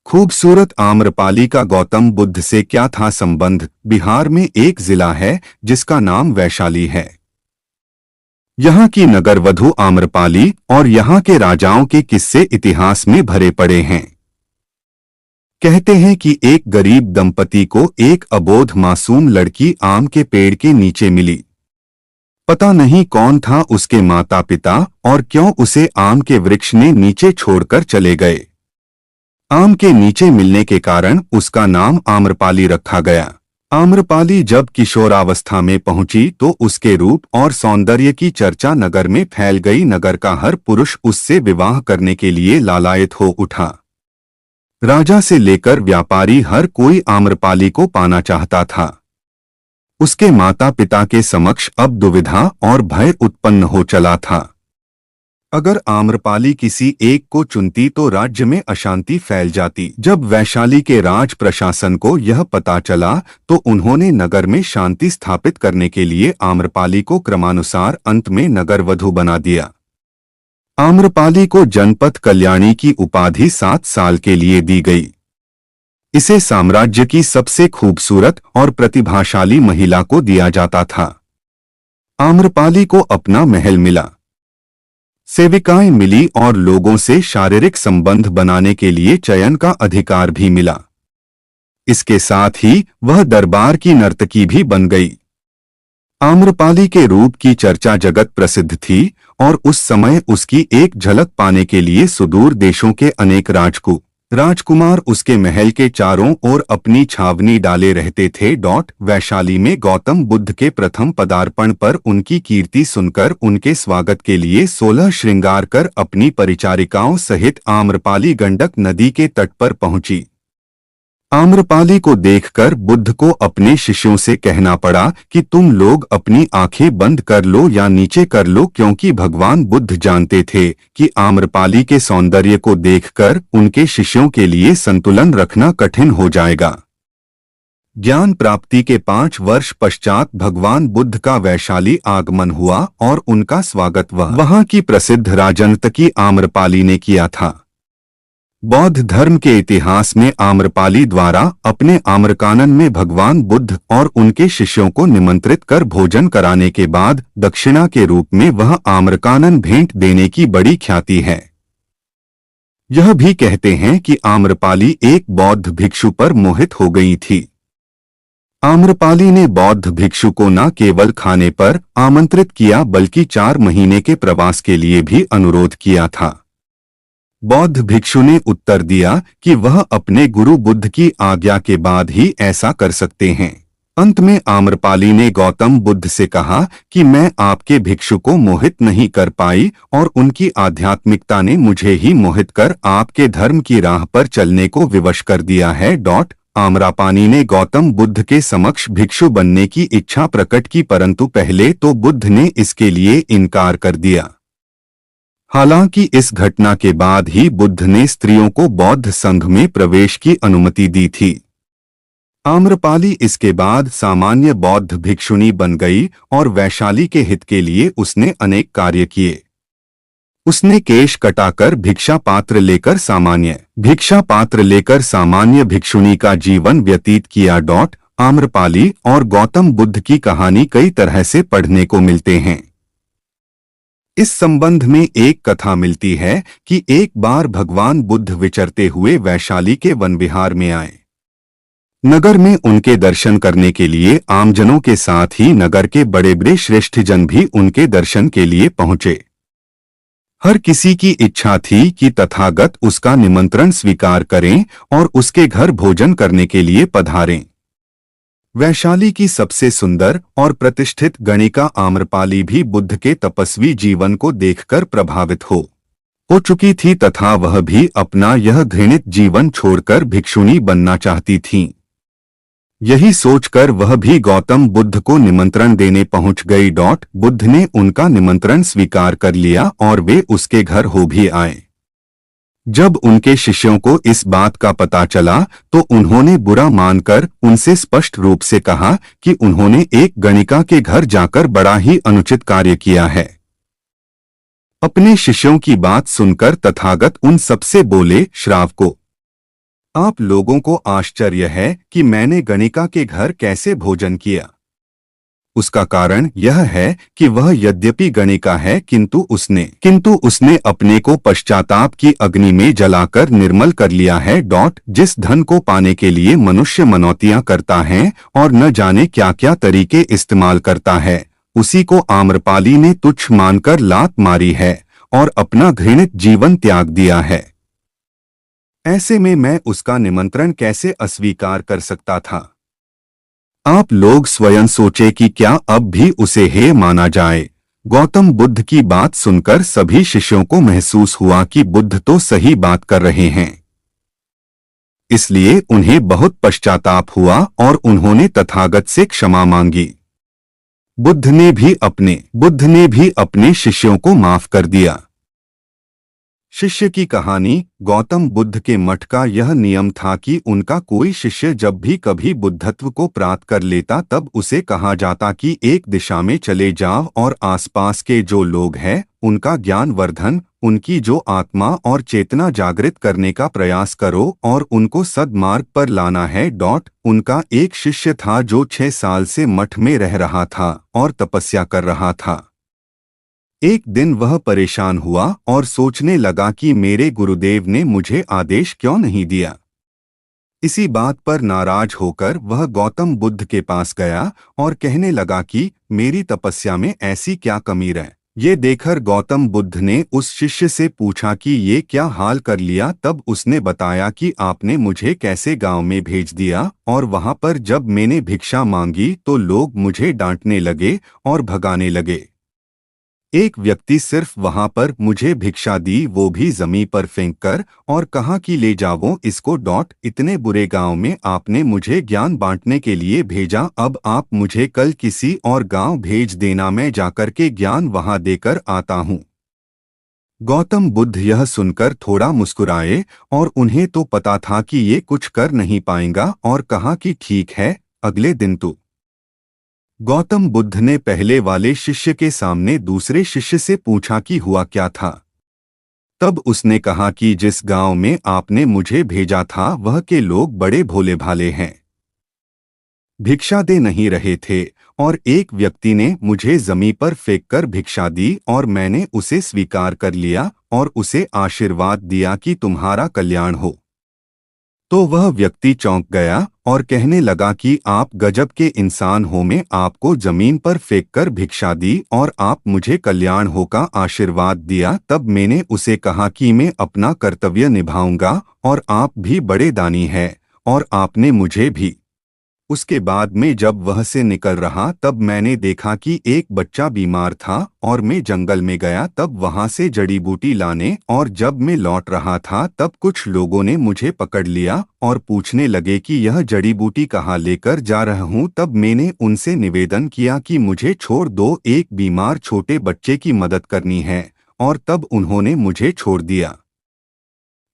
खूबसूरत आम्रपाली का गौतम बुद्ध से क्या था संबंध। बिहार में एक जिला है जिसका नाम वैशाली है। यहाँ की नगरवधु आम्रपाली और यहाँ के राजाओं के किस्से इतिहास में भरे पड़े हैं। कहते हैं कि एक गरीब दंपति को एक अबोध मासूम लड़की आम के पेड़ के नीचे मिली। पता नहीं कौन था उसके माता पिता और क्यों उसे आम के वृक्ष ने नीचे छोड़कर चले गए। आम के नीचे मिलने के कारण उसका नाम आम्रपाली रखा गया। आम्रपाली जब किशोरावस्था में पहुंची तो उसके रूप और सौंदर्य की चर्चा नगर में फैल गई। नगर का हर पुरुष उससे विवाह करने के लिए लालायित हो उठा। राजा से लेकर व्यापारी हर कोई आम्रपाली को पाना चाहता था। उसके माता पिता के समक्ष अब दुविधा और भय उत्पन्न हो चला था। अगर आम्रपाली किसी एक को चुनती तो राज्य में अशांति फैल जाती। जब वैशाली के राज प्रशासन को यह पता चला तो उन्होंने नगर में शांति स्थापित करने के लिए आम्रपाली को क्रमानुसार अंत में नगरवधु बना दिया। आम्रपाली को जनपद कल्याणी की उपाधि 7 साल के लिए दी गई। इसे साम्राज्य की सबसे खूबसूरत और प्रतिभाशाली महिला को दिया जाता था। आम्रपाली को अपना महल मिला, सेविकाएं मिली और लोगों से शारीरिक संबंध बनाने के लिए चयन का अधिकार भी मिला। इसके साथ ही वह दरबार की नर्तकी भी बन गई। आम्रपाली के रूप की चर्चा जगत प्रसिद्ध थी और उस समय उसकी एक झलक पाने के लिए सुदूर देशों के अनेक राजकुमार उसके महल के चारों ओर अपनी छावनी डाले रहते थे। वैशाली में गौतम बुद्ध के प्रथम पदार्पण पर उनकी कीर्ति सुनकर उनके स्वागत के लिए 16 श्रृंगार कर अपनी परिचारिकाओं सहित आम्रपाली गंडक नदी के तट पर पहुंची। आम्रपाली को देखकर बुद्ध को अपने शिष्यों से कहना पड़ा कि तुम लोग अपनी आंखें बंद कर लो या नीचे कर लो, क्योंकि भगवान बुद्ध जानते थे कि आम्रपाली के सौंदर्य को देखकर उनके शिष्यों के लिए संतुलन रखना कठिन हो जाएगा। ज्ञान प्राप्ति के 5 वर्ष पश्चात भगवान बुद्ध का वैशाली आगमन हुआ और उनका स्वागत वहां की प्रसिद्ध राजनर्तकी आम्रपाली ने किया था। बौद्ध धर्म के इतिहास में आम्रपाली द्वारा अपने आम्रकानन में भगवान बुद्ध और उनके शिष्यों को निमंत्रित कर भोजन कराने के बाद दक्षिणा के रूप में वह आम्रकानन भेंट देने की बड़ी ख्याति है। यह भी कहते हैं कि आम्रपाली एक बौद्ध भिक्षु पर मोहित हो गई थी। आम्रपाली ने बौद्ध भिक्षु को न केवल खाने पर आमंत्रित किया बल्कि 4 महीने के प्रवास के लिए भी अनुरोध किया था। बौद्ध भिक्षु ने उत्तर दिया कि वह अपने गुरु बुद्ध की आज्ञा के बाद ही ऐसा कर सकते हैं। अंत में आम्रपाली ने गौतम बुद्ध से कहा कि मैं आपके भिक्षु को मोहित नहीं कर पाई और उनकी आध्यात्मिकता ने मुझे ही मोहित कर आपके धर्म की राह पर चलने को विवश कर दिया है। आम्रपाली ने गौतम बुद्ध के समक्ष भिक्षु बनने की इच्छा प्रकट की, परंतु पहले तो बुद्ध ने इसके लिए इनकार कर दिया। हालांकि इस घटना के बाद ही बुद्ध ने स्त्रियों को बौद्ध संघ में प्रवेश की अनुमति दी थी। आम्रपाली इसके बाद सामान्य बौद्ध भिक्षुणी बन गई और वैशाली के हित के लिए उसने अनेक कार्य किए। उसने केश कटाकर भिक्षा पात्र लेकर सामान्य भिक्षुणी का जीवन व्यतीत किया। आम्रपाली और गौतम बुद्ध की कहानी कई तरह से पढ़ने को मिलते हैं। इस संबंध में एक कथा मिलती है कि एक बार भगवान बुद्ध विचरते हुए वैशाली के वन विहार में आए। नगर में उनके दर्शन करने के लिए आमजनों के साथ ही नगर के बड़े बड़े श्रेष्ठ जन भी उनके दर्शन के लिए पहुंचे। हर किसी की इच्छा थी कि तथागत उसका निमंत्रण स्वीकार करें और उसके घर भोजन करने के लिए पधारें। वैशाली की सबसे सुंदर और प्रतिष्ठित गणिका आम्रपाली भी बुद्ध के तपस्वी जीवन को देखकर प्रभावित हो चुकी थी तथा वह भी अपना यह घृणित जीवन छोड़कर भिक्षुणी बनना चाहती थीं। यही सोचकर वह भी गौतम बुद्ध को निमंत्रण देने पहुंच गई। बुद्ध ने उनका निमंत्रण स्वीकार कर लिया और वे उसके घर हो भी आए। जब उनके शिष्यों को इस बात का पता चला तो उन्होंने बुरा मानकर उनसे स्पष्ट रूप से कहा कि उन्होंने एक गणिका के घर जाकर बड़ा ही अनुचित कार्य किया है। अपने शिष्यों की बात सुनकर तथागत उन सबसे बोले, श्रावकों, आप लोगों को आश्चर्य है कि मैंने गणिका के घर कैसे भोजन किया। उसका कारण यह है कि वह यद्यपि गणिका है किंतु उसने अपने को पश्चाताप की अग्नि में जलाकर निर्मल कर लिया है। जिस धन को पाने के लिए मनुष्य मनौतियां करता है और न जाने क्या क्या तरीके इस्तेमाल करता है, उसी को आम्रपाली ने तुच्छ मानकर लात मारी है और अपना घृणित जीवन त्याग दिया है। ऐसे में मैं उसका निमंत्रण कैसे अस्वीकार कर सकता था। आप लोग स्वयं सोचे कि क्या अब भी उसे हेय माना जाए। गौतम बुद्ध की बात सुनकर सभी शिष्यों को महसूस हुआ कि बुद्ध तो सही बात कर रहे हैं, इसलिए उन्हें बहुत पश्चाताप हुआ और उन्होंने तथागत से क्षमा मांगी। बुद्ध ने भी अपने शिष्यों को माफ कर दिया। शिष्य की कहानी। गौतम बुद्ध के मठ का यह नियम था कि उनका कोई शिष्य जब भी कभी बुद्धत्व को प्राप्त कर लेता तब उसे कहा जाता कि एक दिशा में चले जाओ और आसपास के जो लोग हैं उनका ज्ञान वर्धन, उनकी जो आत्मा और चेतना जागृत करने का प्रयास करो और उनको सद्मार्ग पर लाना है। उनका एक शिष्य था जो 6 साल से मठ में रह रहा था और तपस्या कर रहा था। एक दिन वह परेशान हुआ और सोचने लगा कि मेरे गुरुदेव ने मुझे आदेश क्यों नहीं दिया। इसी बात पर नाराज होकर वह गौतम बुद्ध के पास गया और कहने लगा कि मेरी तपस्या में ऐसी क्या कमी रह। ये देखकर गौतम बुद्ध ने उस शिष्य से पूछा कि ये क्या हाल कर लिया। तब उसने बताया कि आपने मुझे कैसे गांव में भेज दिया और वहां पर जब मैंने भिक्षा मांगी तो लोग मुझे डांटने लगे और भगाने लगे। एक व्यक्ति सिर्फ वहां पर मुझे भिक्षा दी, वो भी जमीन पर फेंककर, और कहा कि ले जाओ इसको। इतने बुरे गांव में आपने मुझे ज्ञान बांटने के लिए भेजा, अब आप मुझे कल किसी और गांव भेज देना, मैं जाकर के ज्ञान वहां देकर आता हूँ। गौतम बुद्ध यह सुनकर थोड़ा मुस्कुराए और उन्हें तो पता था कि ये कुछ कर नहीं पाएगा और कहा कि ठीक है, अगले दिन तो। गौतम बुद्ध ने पहले वाले शिष्य के सामने दूसरे शिष्य से पूछा कि हुआ क्या था। तब उसने कहा कि जिस गांव में आपने मुझे भेजा था वह के लोग बड़े भोले भाले हैं, भिक्षा दे नहीं रहे थे और एक व्यक्ति ने मुझे जमीन पर फेंककर भिक्षा दी और मैंने उसे स्वीकार कर लिया और उसे आशीर्वाद दिया कि तुम्हारा कल्याण हो। तो वह व्यक्ति चौंक गया और कहने लगा कि आप गजब के इंसान हो, मैं आपको जमीन पर फेंककर भिक्षा दी और आप मुझे कल्याण हो का आशीर्वाद दिया। तब मैंने उसे कहा कि मैं अपना कर्तव्य निभाऊंगा और आप भी बड़े दानी हैं और आपने मुझे भी। उसके बाद में जब वह से निकल रहा तब मैंने देखा कि एक बच्चा बीमार था और मैं जंगल में गया तब वहां से जड़ी बूटी लाने, और जब मैं लौट रहा था तब कुछ लोगों ने मुझे पकड़ लिया और पूछने लगे कि यह जड़ी बूटी कहाँ लेकर जा रहा हूँ। तब मैंने उनसे निवेदन किया कि मुझे छोड़ दो, एक बीमार छोटे बच्चे की मदद करनी है, और तब उन्होंने मुझे छोड़ दिया।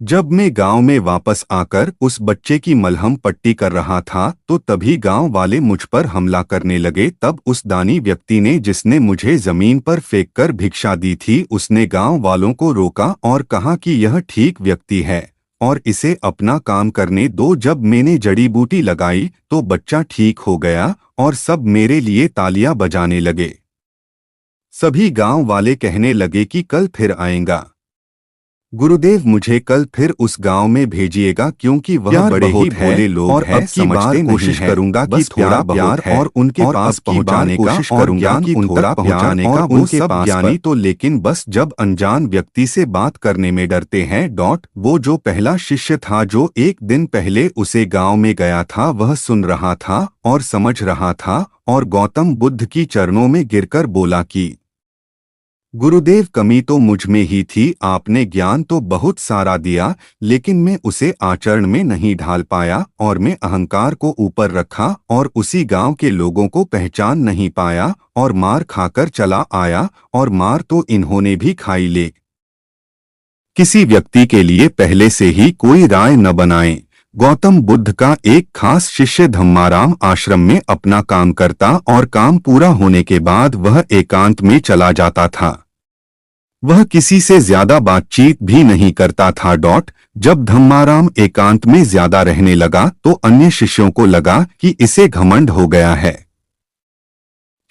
जब मैं गांव में वापस आकर उस बच्चे की मलहम पट्टी कर रहा था तो तभी गांव वाले मुझ पर हमला करने लगे। तब उस दानी व्यक्ति ने जिसने मुझे जमीन पर फेंककर भिक्षा दी थी उसने गांव वालों को रोका और कहा कि यह ठीक व्यक्ति है और इसे अपना काम करने दो। जब मैंने जड़ी बूटी लगाई तो बच्चा ठीक हो गया और सब मेरे लिए तालियां बजाने लगे। सभी गांव वाले कहने लगे कि कल फिर आएगा गुरुदेव, मुझे कल फिर उस गांव में भेजिएगा क्योंकि वह बड़े ही भोले लोग और अब की बार कोशिश करूंगा कि थोड़ा प्यार और उनके पास पहुंचाने का और ज्ञान की थोड़ा पहुंचाने का। वो सब ज्ञानी तो लेकिन बस जब अनजान व्यक्ति से बात करने में डरते हैं। वो जो पहला शिष्य था जो एक दिन पहले उसे गाँव में गया था वह सुन रहा था और समझ रहा था और गौतम बुद्ध की चरणों में गिरकर बोला कि गुरुदेव, कमी तो मुझ में ही थी, आपने ज्ञान तो बहुत सारा दिया लेकिन मैं उसे आचरण में नहीं ढाल पाया और मैं अहंकार को ऊपर रखा और उसी गांव के लोगों को पहचान नहीं पाया और मार खाकर चला आया, और मार तो इन्होंने भी खाई। ले किसी व्यक्ति के लिए पहले से ही कोई राय न बनाएं। गौतम बुद्ध का एक खास शिष्य धम्माराम आश्रम में अपना काम करता और काम पूरा होने के बाद वह एकांत में चला जाता था। वह किसी से ज्यादा बातचीत भी नहीं करता था। जब धम्माराम एकांत में ज्यादा रहने लगा तो अन्य शिष्यों को लगा कि इसे घमंड हो गया है।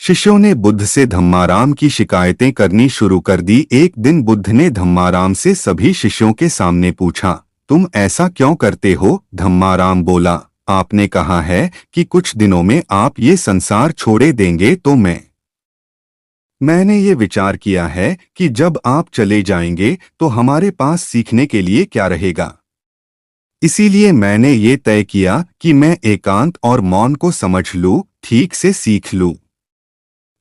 शिष्यों ने बुद्ध से धम्माराम की शिकायतें करनी शुरू कर दी। एक दिन बुद्ध ने धम्माराम से सभी शिष्यों के सामने पूछा, तुम ऐसा क्यों करते हो? धम्माराम बोला, आपने कहा है कि कुछ दिनों में आप ये संसार छोड़े देंगे, तो मैंने ये विचार किया है कि जब आप चले जाएंगे तो हमारे पास सीखने के लिए क्या रहेगा। इसीलिए मैंने ये तय किया कि मैं एकांत और मौन को समझ लूं, ठीक से सीख लूं।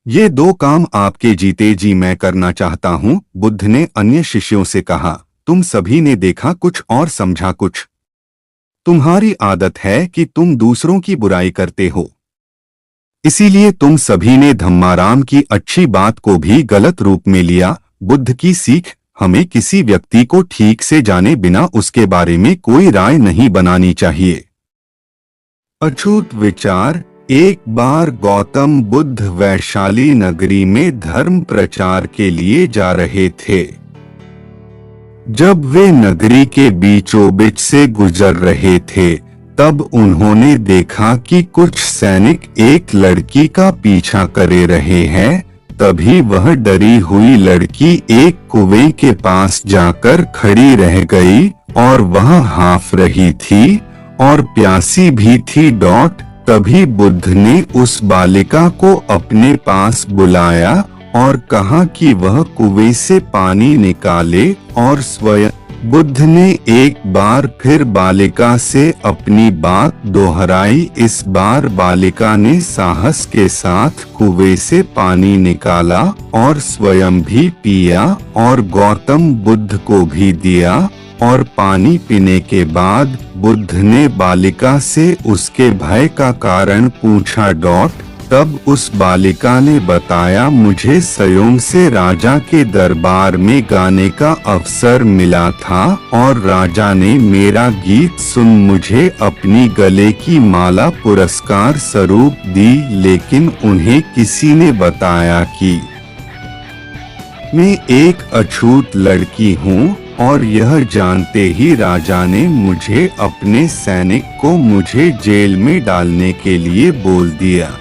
ये दो काम आपके जीते जी मैं करना चाहता हूँ। बुद्ध ने अन्य शिष्यों से कहा, तुम सभी ने देखा कुछ और समझा कुछ। तुम्हारी आदत है कि तुम दूसरों की बुराई करते हो, इसीलिए तुम सभी ने धम्माराम की अच्छी बात को भी गलत रूप में लिया। बुद्ध की सीख, हमें किसी व्यक्ति को ठीक से जाने बिना उसके बारे में कोई राय नहीं बनानी चाहिए। अछूत विचार। एक बार गौतम बुद्ध वैशाली नगरी में धर्म प्रचार के लिए जा रहे थे। जब वे नगरी के बीचों बीच से गुजर रहे थे तब उन्होंने देखा कि कुछ सैनिक एक लड़की का पीछा करे रहे हैं। तभी वह डरी हुई लड़की एक कुएं के पास जाकर खड़ी रह गई और वह हांफ रही थी और प्यासी भी थी। तभी बुद्ध ने उस बालिका को अपने पास बुलाया और कहा कि वह कुएं से पानी निकाले और स्वयं। बुद्ध ने एक बार फिर बालिका से अपनी बात दोहराई। इस बार बालिका ने साहस के साथ कुएं से पानी निकाला और स्वयं भी पिया और गौतम बुद्ध को भी दिया। और पानी पीने के बाद बुद्ध ने बालिका से उसके भय का कारण पूछा। तब उस बालिका ने बताया, मुझे संयोग से राजा के दरबार में गाने का अवसर मिला था और राजा ने मेरा गीत सुन मुझे अपनी गले की माला पुरस्कार स्वरूप दी, लेकिन उन्हें किसी ने बताया कि मैं एक अछूत लड़की हूँ और यह जानते ही राजा ने मुझे अपने सैनिक को मुझे जेल में डालने के लिए बोल दिया।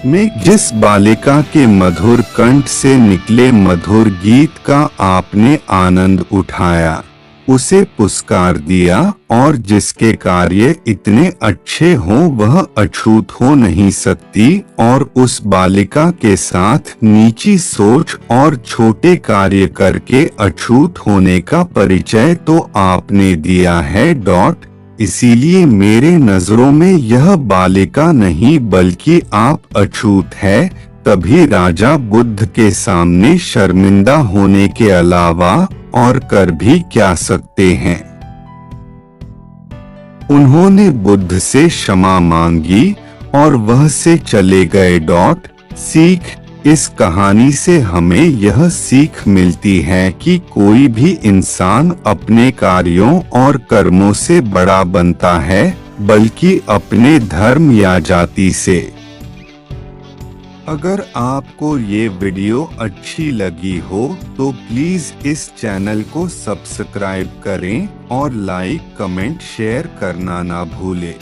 मैं जिस बालिका के मधुर कंठ से निकले मधुर गीत का आपने आनंद उठाया, उसे पुरस्कार दिया और जिसके कार्य इतने अच्छे हों वह अछूत हो नहीं सकती। और उस बालिका के साथ नीची सोच और छोटे कार्य करके अछूत होने का परिचय तो आपने दिया है। इसीलिए मेरे नजरों में यह बालिका नहीं बल्कि आप अछूत है। तभी राजा बुद्ध के सामने शर्मिंदा होने के अलावा और कर भी क्या सकते हैं। उन्होंने बुद्ध से क्षमा मांगी और वह से चले गए। सीख। इस कहानी से हमें यह सीख मिलती है कि कोई भी इंसान अपने कार्यों और कर्मों से बड़ा बनता है, बल्कि अपने धर्म या जाति से। अगर आपको ये वीडियो अच्छी लगी हो तो प्लीज इस चैनल को सब्सक्राइब करें और लाइक, कमेंट, शेयर करना ना भूलें।